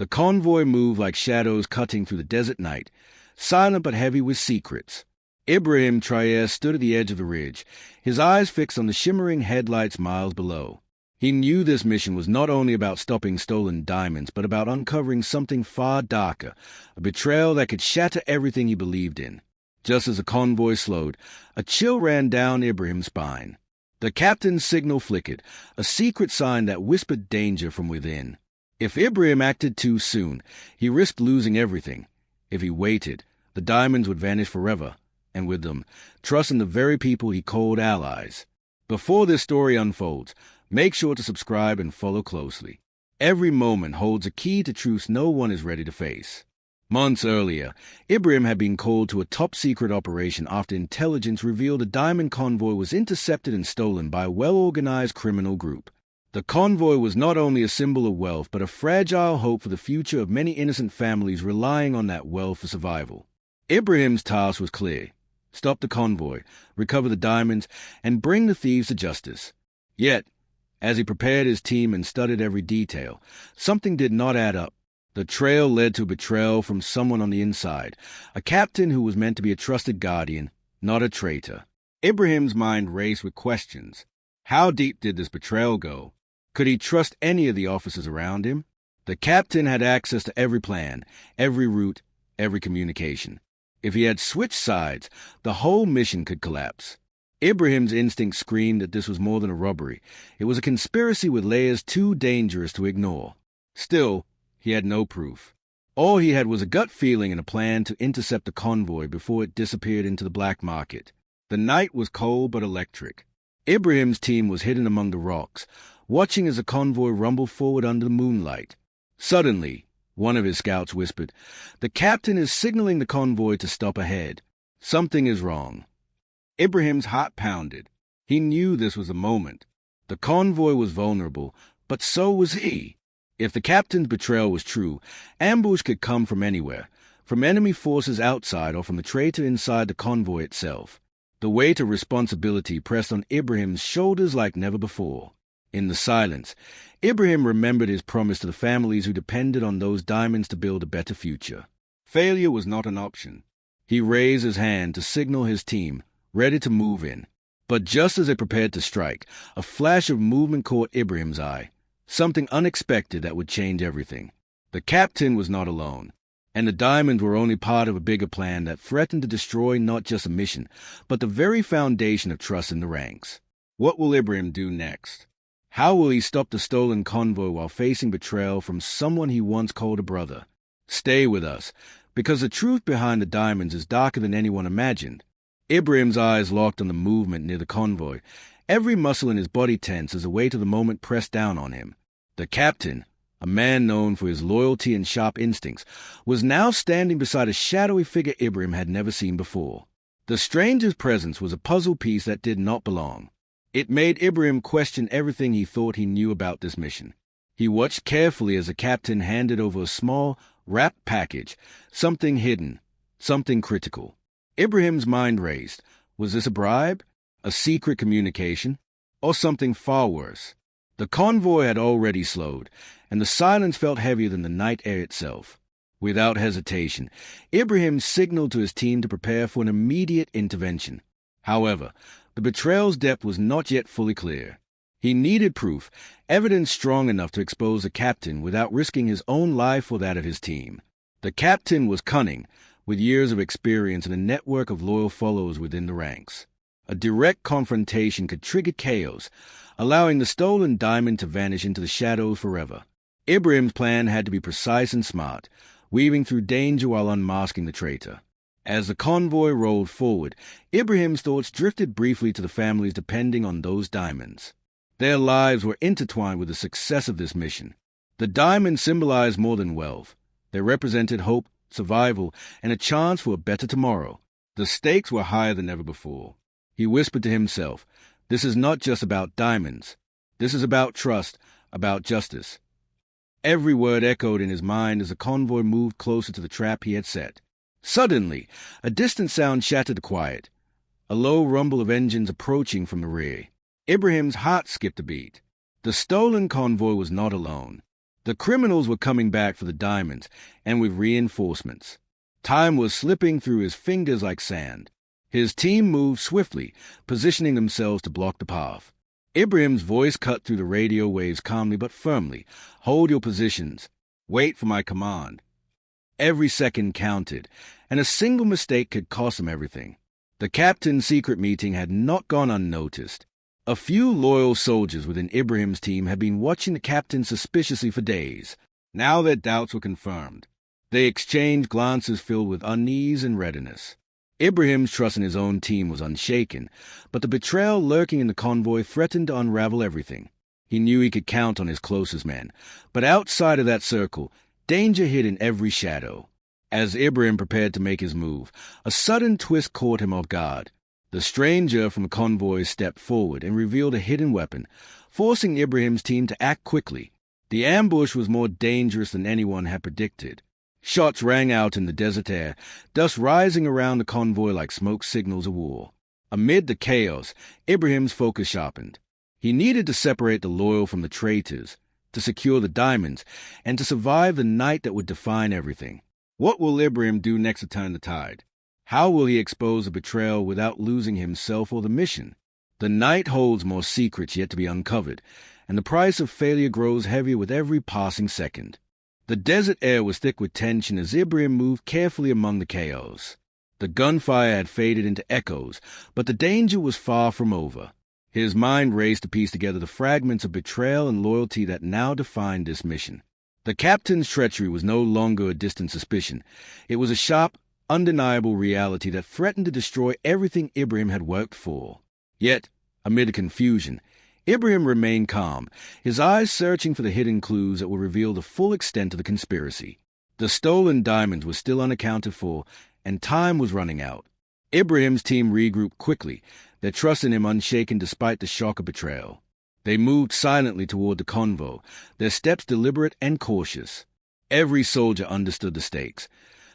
The convoy moved like shadows cutting through the desert night, silent but heavy with secrets. Ibrahim Traoré stood at the edge of the ridge, his eyes fixed on the shimmering headlights miles below. He knew this mission was not only about stopping stolen diamonds, but about uncovering something far darker, a betrayal that could shatter everything he believed in. Just as the convoy slowed, a chill ran down Ibrahim's spine. The captain's signal flickered, a secret sign that whispered danger from within. If Ibrahim acted too soon, he risked losing everything. If he waited, the diamonds would vanish forever, and with them, trust in the very people he called allies. Before this story unfolds, make sure to subscribe and follow closely. Every moment holds a key to truths no one is ready to face. Months earlier, Ibrahim had been called to a top-secret operation after intelligence revealed a diamond convoy was intercepted and stolen by a well-organized criminal group. The convoy was not only a symbol of wealth, but a fragile hope for the future of many innocent families relying on that wealth for survival. Ibrahim's task was clear: stop the convoy, recover the diamonds, and bring the thieves to justice. Yet, as he prepared his team and studied every detail, something did not add up. The trail led to a betrayal from someone on the inside, a captain who was meant to be a trusted guardian, not a traitor. Ibrahim's mind raced with questions. How deep did this betrayal go? Could he trust any of the officers around him? The captain had access to every plan, every route, every communication. If he had switched sides, the whole mission could collapse. Ibrahim's instinct screamed that this was more than a robbery. It was a conspiracy with layers too dangerous to ignore. Still, he had no proof. All he had was a gut feeling and a plan to intercept the convoy before it disappeared into the black market. The night was cold but electric. Ibrahim's team was hidden among the rocks, watching as the convoy rumbled forward under the moonlight. Suddenly, one of his scouts whispered, "The captain is signaling the convoy to stop ahead. Something is wrong." Ibrahim's heart pounded. He knew this was the moment. The convoy was vulnerable, but so was he. If the captain's betrayal was true, ambush could come from anywhere, from enemy forces outside or from the traitor inside the convoy itself. The weight of responsibility pressed on Ibrahim's shoulders like never before. In the silence, Ibrahim remembered his promise to the families who depended on those diamonds to build a better future. Failure was not an option. He raised his hand to signal his team, ready to move in. But just as they prepared to strike, a flash of movement caught Ibrahim's eye. Something unexpected that would change everything. The captain was not alone, and the diamonds were only part of a bigger plan that threatened to destroy not just a mission, but the very foundation of trust in the ranks. What will Ibrahim do next? How will he stop the stolen convoy while facing betrayal from someone he once called a brother? Stay with us, because the truth behind the diamonds is darker than anyone imagined. Ibrahim's eyes locked on the movement near the convoy, every muscle in his body tense as the weight of the moment pressed down on him. The captain, a man known for his loyalty and sharp instincts, was now standing beside a shadowy figure Ibrahim had never seen before. The stranger's presence was a puzzle piece that did not belong. It made Ibrahim question everything he thought he knew about this mission. He watched carefully as the captain handed over a small, wrapped package, something hidden, something critical. Ibrahim's mind raced. Was this a bribe? A secret communication? Or something far worse? The convoy had already slowed, and the silence felt heavier than the night air itself. Without hesitation, Ibrahim signaled to his team to prepare for an immediate intervention. However, the betrayal's depth was not yet fully clear. He needed proof, evidence strong enough to expose the captain without risking his own life or that of his team. The captain was cunning, with years of experience and a network of loyal followers within the ranks. A direct confrontation could trigger chaos, allowing the stolen diamond to vanish into the shadows forever. Ibrahim's plan had to be precise and smart, weaving through danger while unmasking the traitor. As the convoy rolled forward, Ibrahim's thoughts drifted briefly to the families depending on those diamonds. Their lives were intertwined with the success of this mission. The diamonds symbolized more than wealth. They represented hope, survival, and a chance for a better tomorrow. The stakes were higher than ever before. He whispered to himself, "This is not just about diamonds. This is about trust, about justice." Every word echoed in his mind as the convoy moved closer to the trap he had set. Suddenly, a distant sound shattered the quiet, a low rumble of engines approaching from the rear. Ibrahim's heart skipped a beat. The stolen convoy was not alone. The criminals were coming back for the diamonds, and with reinforcements. Time was slipping through his fingers like sand. His team moved swiftly, positioning themselves to block the path. Ibrahim's voice cut through the radio waves calmly but firmly. "Hold your positions. Wait for my command." Every second counted, and a single mistake could cost them everything. The captain's secret meeting had not gone unnoticed. A few loyal soldiers within Ibrahim's team had been watching the captain suspiciously for days. Now their doubts were confirmed. They exchanged glances filled with unease and readiness. Ibrahim's trust in his own team was unshaken, but the betrayal lurking in the convoy threatened to unravel everything. He knew he could count on his closest men, but outside of that circle, danger hid in every shadow. As Ibrahim prepared to make his move, a sudden twist caught him off guard. The stranger from the convoy stepped forward and revealed a hidden weapon, forcing Ibrahim's team to act quickly. The ambush was more dangerous than anyone had predicted. Shots rang out in the desert air, dust rising around the convoy like smoke signals of war. Amid the chaos, Ibrahim's focus sharpened. He needed to separate the loyal from the traitors, to secure the diamonds, and to survive the night that would define everything. What will Ibrahim do next to turn the tide? How will he expose the betrayal without losing himself or the mission? The night holds more secrets yet to be uncovered, and the price of failure grows heavier with every passing second. The desert air was thick with tension as Ibrahim moved carefully among the chaos. The gunfire had faded into echoes, but the danger was far from over. His mind raced to piece together the fragments of betrayal and loyalty that now defined this mission. The captain's treachery was no longer a distant suspicion. It was a sharp, undeniable reality that threatened to destroy everything Ibrahim had worked for. Yet, amid the confusion, Ibrahim remained calm, his eyes searching for the hidden clues that would reveal the full extent of the conspiracy. The stolen diamonds were still unaccounted for, and time was running out. Ibrahim's team regrouped quickly, their trust in him unshaken despite the shock of betrayal. They moved silently toward the convoy, their steps deliberate and cautious. Every soldier understood the stakes.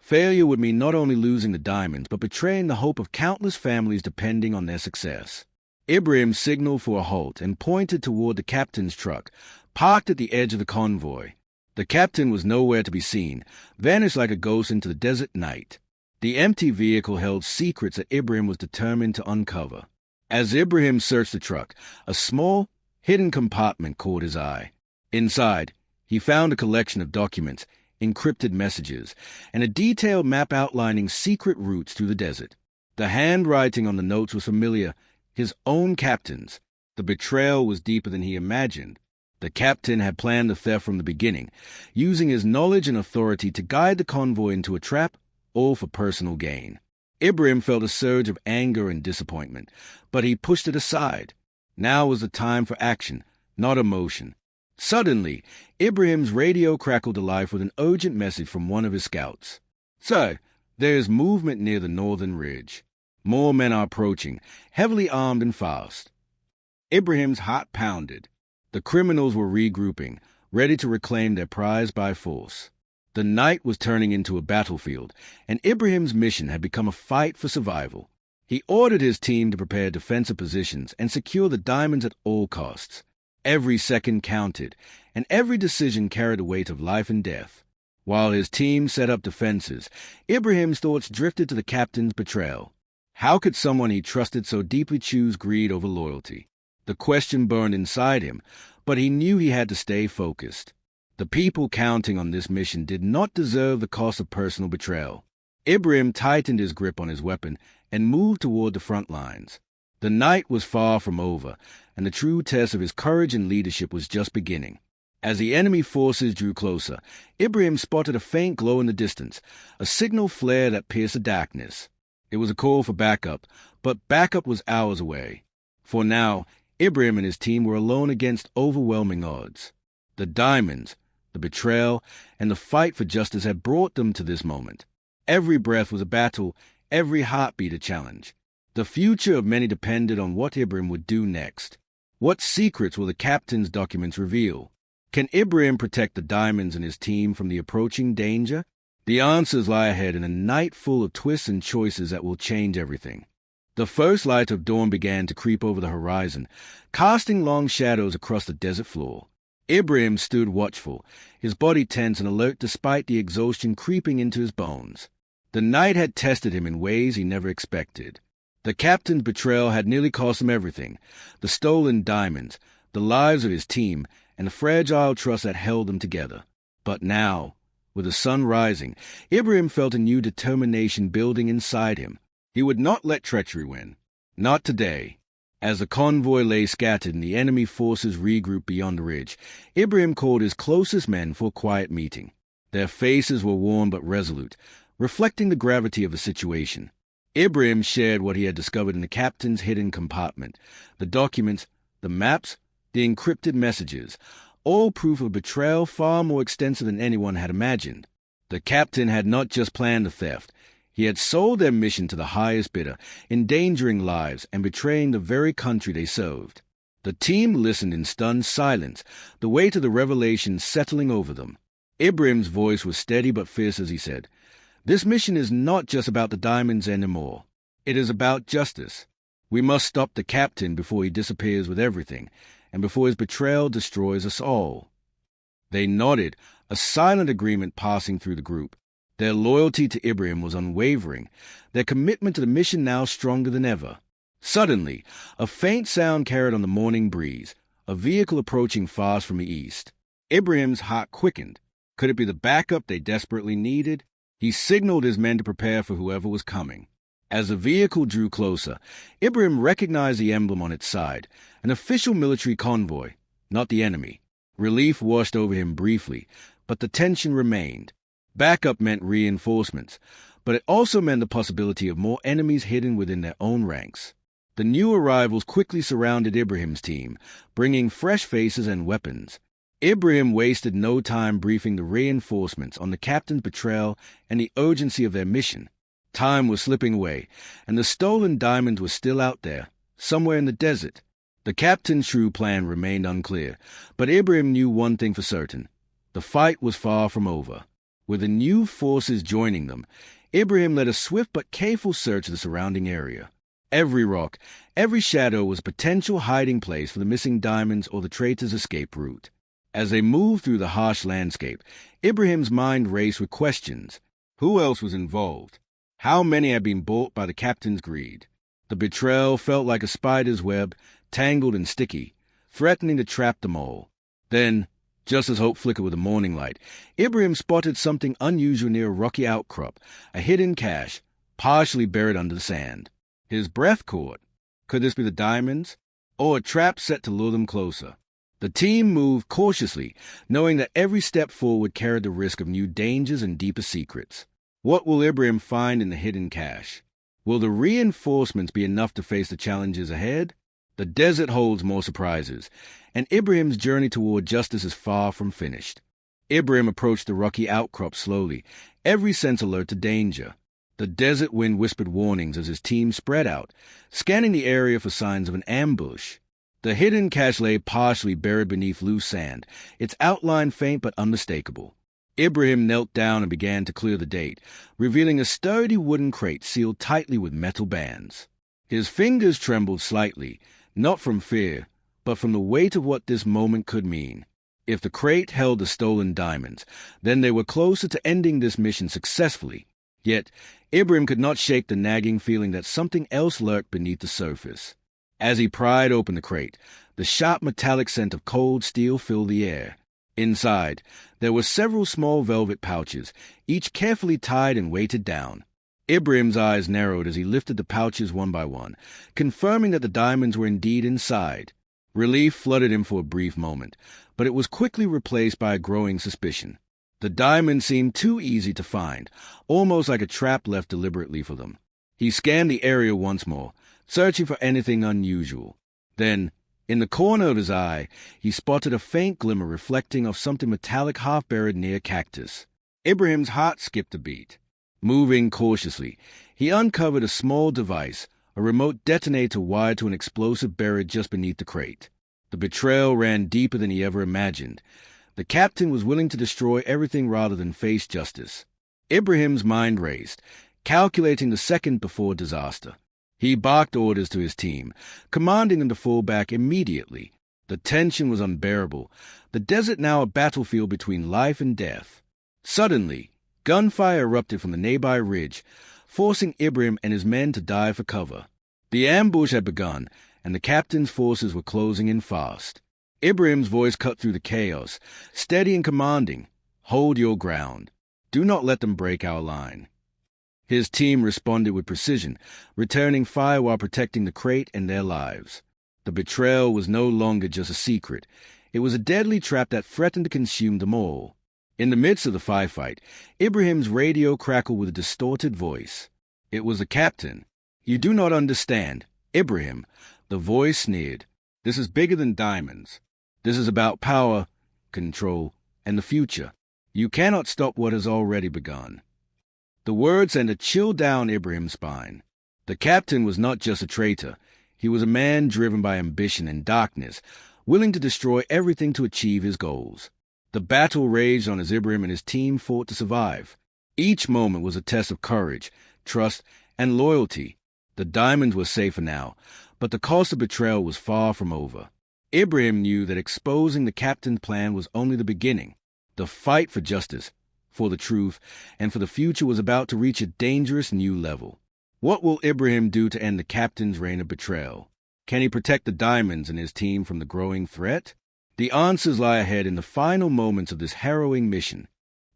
Failure would mean not only losing the diamonds, but betraying the hope of countless families depending on their success. Ibrahim signaled for a halt and pointed toward the captain's truck, parked at the edge of the convoy. The captain was nowhere to be seen, vanished like a ghost into the desert night. The empty vehicle held secrets that Ibrahim was determined to uncover. As Ibrahim searched the truck, a small, hidden compartment caught his eye. Inside, he found a collection of documents, encrypted messages, and a detailed map outlining secret routes through the desert. The handwriting on the notes was familiar, his own captain's. The betrayal was deeper than he imagined. The captain had planned the theft from the beginning, using his knowledge and authority to guide the convoy into a trap, all for personal gain. Ibrahim felt a surge of anger and disappointment, but he pushed it aside. Now was the time for action, not emotion. Suddenly, Ibrahim's radio crackled to life with an urgent message from one of his scouts. "Sir, there is movement near the northern ridge. More men are approaching, heavily armed and fast." Ibrahim's heart pounded. The criminals were regrouping, ready to reclaim their prize by force. The night was turning into a battlefield, and Ibrahim's mission had become a fight for survival. He ordered his team to prepare defensive positions and secure the diamonds at all costs. Every second counted, and every decision carried a weight of life and death. While his team set up defenses, Ibrahim's thoughts drifted to the captain's betrayal. How could someone he trusted so deeply choose greed over loyalty? The question burned inside him, but he knew he had to stay focused. The people counting on this mission did not deserve the cost of personal betrayal. Ibrahim tightened his grip on his weapon and moved toward the front lines. The night was far from over, and the true test of his courage and leadership was just beginning. As the enemy forces drew closer, Ibrahim spotted a faint glow in the distance, a signal flare that pierced the darkness. It was a call for backup, but backup was hours away. For now, Ibrahim and his team were alone against overwhelming odds. The diamonds, the betrayal, and the fight for justice had brought them to this moment. Every breath was a battle, every heartbeat a challenge. The future of many depended on what Ibrahim would do next. What secrets will the captain's documents reveal? Can Ibrahim protect the diamonds and his team from the approaching danger? The answers lie ahead in a night full of twists and choices that will change everything. The first light of dawn began to creep over the horizon, casting long shadows across the desert floor. Ibrahim stood watchful, his body tense and alert despite the exhaustion creeping into his bones. The night had tested him in ways he never expected. The captain's betrayal had nearly cost him everything: the stolen diamonds, the lives of his team, and the fragile trust that held them together. But now, with the sun rising, Ibrahim felt a new determination building inside him. He would not let treachery win. Not today. As the convoy lay scattered and the enemy forces regrouped beyond the ridge, Ibrahim called his closest men for a quiet meeting. Their faces were worn but resolute, reflecting the gravity of the situation. Ibrahim shared what he had discovered in the captain's hidden compartment: the documents, the maps, the encrypted messages, all proof of betrayal far more extensive than anyone had imagined. The captain had not just planned the theft. He had sold their mission to the highest bidder, endangering lives and betraying the very country they served. The team listened in stunned silence, the weight of the revelation settling over them. Ibrahim's voice was steady but fierce as he said, "This mission is not just about the diamonds anymore. It is about justice. We must stop the captain before he disappears with everything, and before his betrayal destroys us all." They nodded, a silent agreement passing through the group. Their loyalty to Ibrahim was unwavering, their commitment to the mission now stronger than ever. Suddenly, a faint sound carried on the morning breeze, a vehicle approaching fast from the east. Ibrahim's heart quickened. Could it be the backup they desperately needed? He signaled his men to prepare for whoever was coming. As the vehicle drew closer, Ibrahim recognized the emblem on its side, an official military convoy, not the enemy. Relief washed over him briefly, but the tension remained. Backup meant reinforcements, but it also meant the possibility of more enemies hidden within their own ranks. The new arrivals quickly surrounded Ibrahim's team, bringing fresh faces and weapons. Ibrahim wasted no time briefing the reinforcements on the captain's betrayal and the urgency of their mission. Time was slipping away, and the stolen diamonds were still out there, somewhere in the desert. The captain's true plan remained unclear, but Ibrahim knew one thing for certain: the fight was far from over. With the new forces joining them, Ibrahim led a swift but careful search of the surrounding area. Every rock, every shadow was a potential hiding place for the missing diamonds or the traitor's escape route. As they moved through the harsh landscape, Ibrahim's mind raced with questions. Who else was involved? How many had been bought by the captain's greed? The betrayal felt like a spider's web, tangled and sticky, threatening to trap them all. Then, just as hope flickered with the morning light, Ibrahim spotted something unusual near a rocky outcrop, a hidden cache, partially buried under the sand. His breath caught. Could this be the diamonds? Or a trap set to lure them closer? The team moved cautiously, knowing that every step forward carried the risk of new dangers and deeper secrets. What will Ibrahim find in the hidden cache? Will the reinforcements be enough to face the challenges ahead? The desert holds more surprises, and Ibrahim's journey toward justice is far from finished. Ibrahim approached the rocky outcrop slowly, every sense alert to danger. The desert wind whispered warnings as his team spread out, scanning the area for signs of an ambush. The hidden cache lay partially buried beneath loose sand, its outline faint but unmistakable. Ibrahim knelt down and began to clear the date, revealing a sturdy wooden crate sealed tightly with metal bands. His fingers trembled slightly, not from fear, but from the weight of what this moment could mean. If the crate held the stolen diamonds, then they were closer to ending this mission successfully. Yet, Ibrahim could not shake the nagging feeling that something else lurked beneath the surface. As he pried open the crate, the sharp metallic scent of cold steel filled the air. Inside, there were several small velvet pouches, each carefully tied and weighted down. Ibrahim's eyes narrowed as he lifted the pouches one by one, confirming that the diamonds were indeed inside. Relief flooded him for a brief moment, but it was quickly replaced by a growing suspicion. The diamonds seemed too easy to find, almost like a trap left deliberately for them. He scanned the area once more, searching for anything unusual. Then, in the corner of his eye, he spotted a faint glimmer reflecting off something metallic half buried near a cactus. Ibrahim's heart skipped a beat. Moving cautiously, he uncovered a small device, a remote detonator wired to an explosive buried just beneath the crate. The betrayal ran deeper than he ever imagined. The captain was willing to destroy everything rather than face justice. Ibrahim's mind raced, calculating the second before disaster. He barked orders to his team, commanding them to fall back immediately. The tension was unbearable, the desert now a battlefield between life and death. Suddenly, gunfire erupted from the nearby ridge, forcing Ibrahim and his men to dive for cover. The ambush had begun, and the captain's forces were closing in fast. Ibrahim's voice cut through the chaos, steady and commanding. "Hold your ground. Do not let them break our line." His team responded with precision, returning fire while protecting the crate and their lives. The betrayal was no longer just a secret. It was a deadly trap that threatened to consume them all. In the midst of the firefight, Ibrahim's radio crackled with a distorted voice. It was the captain. "You do not understand, Ibrahim," the voice sneered. "This is bigger than diamonds. This is about power, control, and the future. You cannot stop what has already begun." The words sent a chill down Ibrahim's spine. The captain was not just a traitor. He was a man driven by ambition and darkness, willing to destroy everything to achieve his goals. The battle raged on as Ibrahim and his team fought to survive. Each moment was a test of courage, trust, and loyalty. The diamonds were safer now, but the cost of betrayal was far from over. Ibrahim knew that exposing the captain's plan was only the beginning. The fight for justice, for the truth, and for the future was about to reach a dangerous new level. What will Ibrahim do to end the captain's reign of betrayal? Can he protect the diamonds and his team from the growing threat? The answers lie ahead in the final moments of this harrowing mission.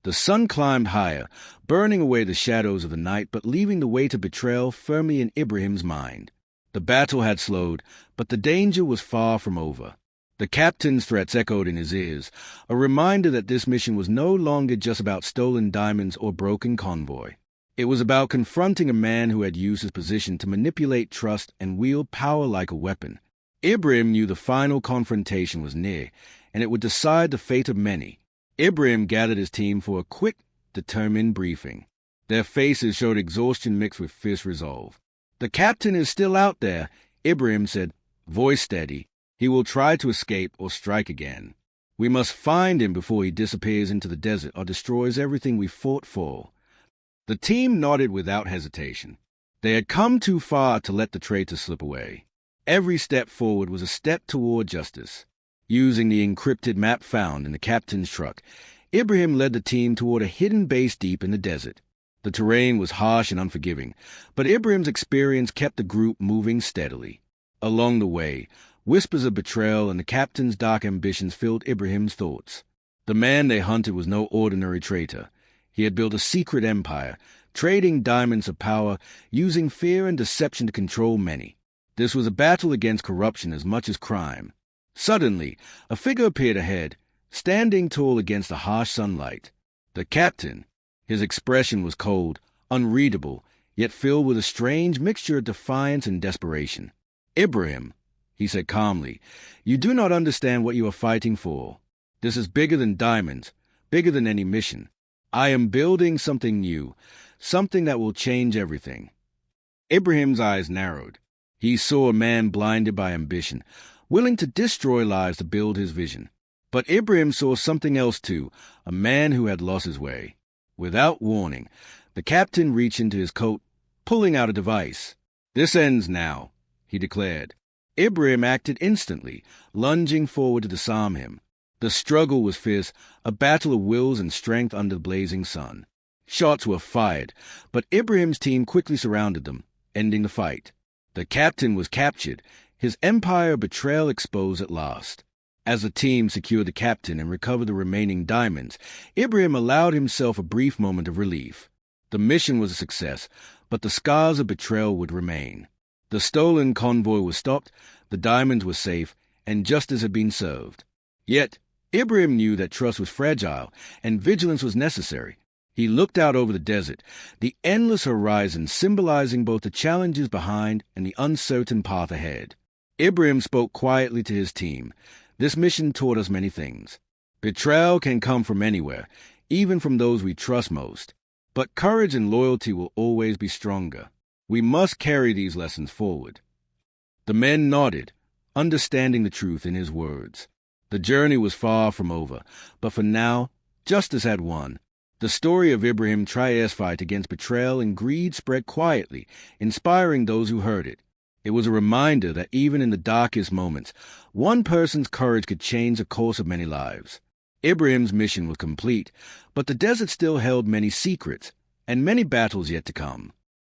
The sun climbed higher, burning away the shadows of the night but leaving the weight of betrayal firmly in Ibrahim's mind. The battle had slowed, but the danger was far from over. The captain's threats echoed in his ears, a reminder that this mission was no longer just about stolen diamonds or broken convoy. It was about confronting a man who had used his position to manipulate trust and wield power like a weapon. Ibrahim knew the final confrontation was near, and it would decide the fate of many. Ibrahim gathered his team for a quick, determined briefing. Their faces showed exhaustion mixed with fierce resolve. "The captain is still out there," Ibrahim said, voice steady. "He will try to escape or strike again. We must find him before he disappears into the desert or destroys everything we fought for." The team nodded without hesitation. They had come too far to let the traitor slip away. Every step forward was a step toward justice. Using the encrypted map found in the captain's truck, Ibrahim led the team toward a hidden base deep in the desert. The terrain was harsh and unforgiving, but Ibrahim's experience kept the group moving steadily. Along the way, whispers of betrayal and the captain's dark ambitions filled Ibrahim's thoughts. The man they hunted was no ordinary traitor. He had built a secret empire, trading diamonds for power, using fear and deception to control many. This was a battle against corruption as much as crime. Suddenly, a figure appeared ahead, standing tall against the harsh sunlight. The captain. His expression was cold, unreadable, yet filled with a strange mixture of defiance and desperation. "Ibrahim," he said calmly, "you do not understand what you are fighting for. This is bigger than diamonds, bigger than any mission. I am building something new, something that will change everything." Ibrahim's eyes narrowed. He saw a man blinded by ambition, willing to destroy lives to build his vision. But Ibrahim saw something else too, a man who had lost his way. Without warning, the captain reached into his coat, pulling out a device. "This ends now," he declared. Ibrahim acted instantly, lunging forward to disarm him. The struggle was fierce, a battle of wills and strength under the blazing sun. Shots were fired, but Ibrahim's team quickly surrounded them, ending the fight. The captain was captured, his empire of betrayal exposed at last. As the team secured the captain and recovered the remaining diamonds, Ibrahim allowed himself a brief moment of relief. The mission was a success, but the scars of betrayal would remain. The stolen convoy was stopped, the diamonds were safe, and justice had been served. Yet, Ibrahim knew that trust was fragile and vigilance was necessary. He looked out over the desert, the endless horizon symbolizing both the challenges behind and the uncertain path ahead. Ibrahim spoke quietly to his team. "This mission taught us many things. Betrayal can come from anywhere, even from those we trust most. But courage and loyalty will always be stronger. We must carry these lessons forward." The men nodded, understanding the truth in his words. The journey was far from over, but for now, justice had won. The story of Ibrahim Traoré's fight against betrayal and greed spread quietly, inspiring those who heard it. It was a reminder that even in the darkest moments, one person's courage could change the course of many lives. Ibrahim's mission was complete, but the desert still held many secrets, and many battles yet to come.